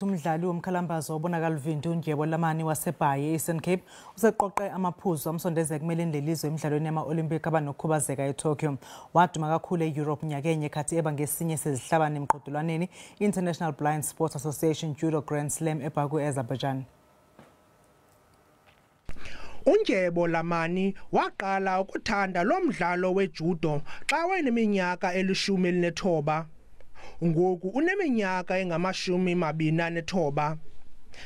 Umdlali womkhalambazo obonakala uvindu uNdyebo Lamani waseBhayi eSouthern Cape useqoqe amaphuzu amsondeze ekumele lelizwe emidlalweni yama-Olympic abanokukhubazeka eTokyo. Waduma kakhulu eEurope nyakenye khathi eba ngesinye sezihlabane emqhudelwaneni International Blind Sports Association Judo Grand Slam eBaku eAzerbaijan. uNdyebo Lamani waqala ukuthanda lo mdlalo wejudo xa wayeneminyaka eli-19. Ngoku uneminyaka engama-29.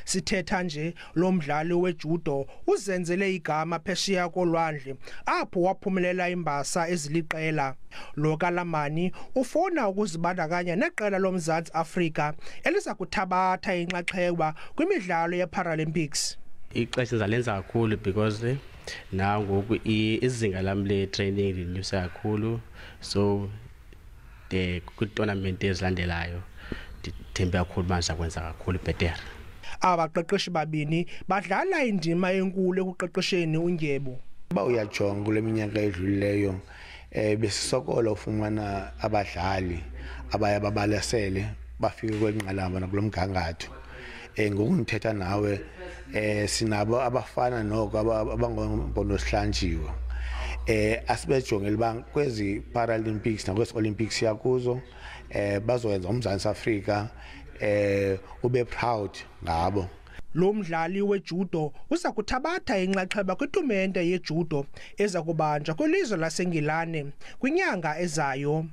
Sithetha nje lo mdlali wejudo uzenzele igama phesheya kolwandle apho waphumelela imbasa eziliqela. Lo kaLamani ufuna ukuzibandakanya neqela loMzantsi Afrika eliza kuthabatha inxaxheba kwimidlalo ye-Paralympics. Ixesha zalenza kakhulu because now ngoku izinga lam le-training linyuse kakhulu, so kwi-tournament ezilandelayo ndithembe kakhulu uba ndizakwenza kakhulu bhetere. Abaqeqeshi babini badlala indima enkulu ekuqeqesheni uNdyebo. Uba uyajonga kule minyaka edlulileyo besisokola ufumana abadlali abaye babalasele bafike kweli nqanaba nakulo mgangatho. Ngoku ndithetha nawe sinabo abafana noko abangombono sihlanjiwe. Asibejongela uba kwezi Paralympics nakwezi Olympics yakuzo bazowenza uMzantsi Afrika ube proud ngabo. Lo mdlali wejudo uza kuthabatha inxaxheba kwitumente yejudo eza kubanjwa kwilizwe laseNgilane kwinyanga ezayo.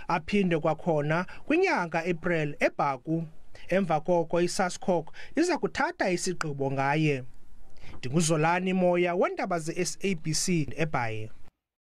Aphinde kwakhona kwinyanga April eBaku. Emva koko iSASCOC iza kuthatha isigqibo ngaye. NdinguZolani Moya weendaba ze-SABC eBhayi.